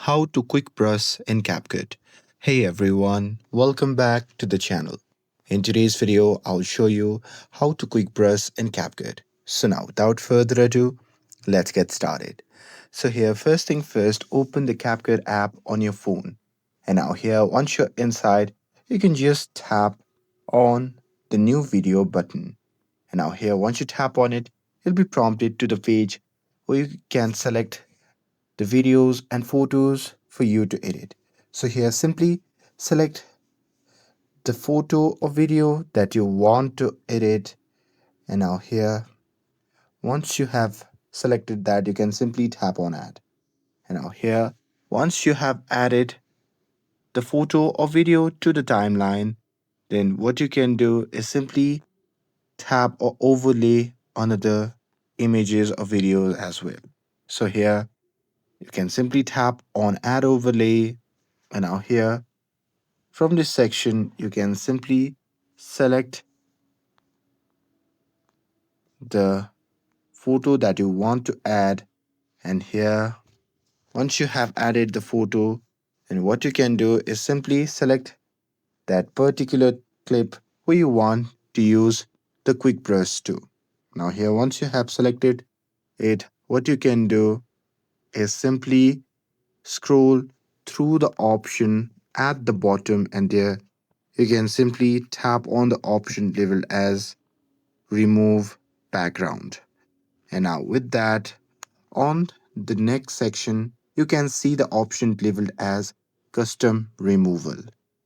How to quick brush in CapCut. Hey everyone, welcome back to the channel. In today's video, I'll show you how to quick brush in CapCut. So now without further ado, let's get started. So here first thing first, open the CapCut app on your phone. And now here once you're inside, you can just tap on the new video button. And now here once you tap on it, you'll be prompted to the page where you can select the videos and photos for you to edit. So here simply select the photo or video that you want to edit, and now here once you have selected that, you can simply tap on add. And now here once you have added the photo or video to the timeline, then what you can do is simply tap or overlay another images or videos as well. So here you can simply tap on add overlay. And now here from this section, you can simply select the photo that you want to add. And here, once you have added the photo, then what you can do is simply select that particular clip where you want to use the quick brush to. Now here, once you have selected it, what you can do is simply scroll through the option at the bottom, and there you can simply tap on the option labeled as remove background. And now with that, on the next section, you can see the option labeled as custom removal.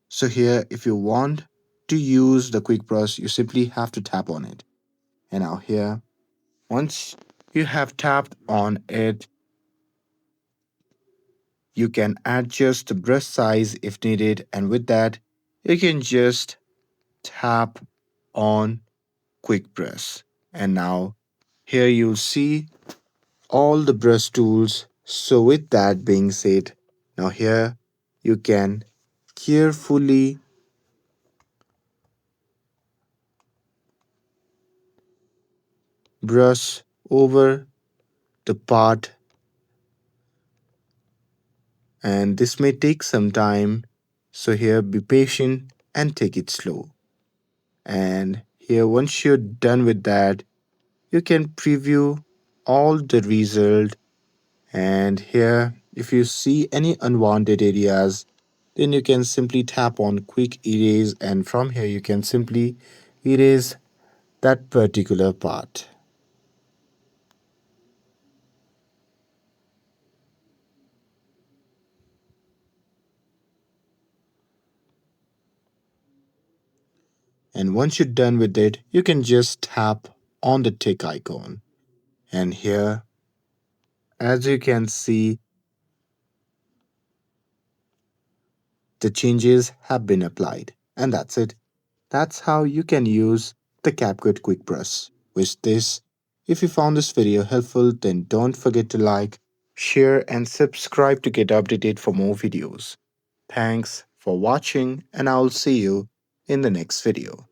So here, if you want to use the quick brush, you simply have to tap on it. And now here, once you have tapped on it, you can adjust the brush size if needed. And with that, you can just tap on quick brush. And now here you'll see all the brush tools. So with that being said, now here you can carefully brush over the part, and this may take some time. So here be patient and take it slow. And here once you're done with that, you can preview all the result. And here if you see any unwanted areas, then you can simply tap on quick erase, and from here you can simply erase that particular part. And once you're done with it, you can just tap on the tick icon. And here, as you can see, the changes have been applied. And that's it. That's how you can use the CapCut Quick Brush. With this, if you found this video helpful, then don't forget to like, share, and subscribe to get updated for more videos. Thanks for watching, and I'll see you in the next video.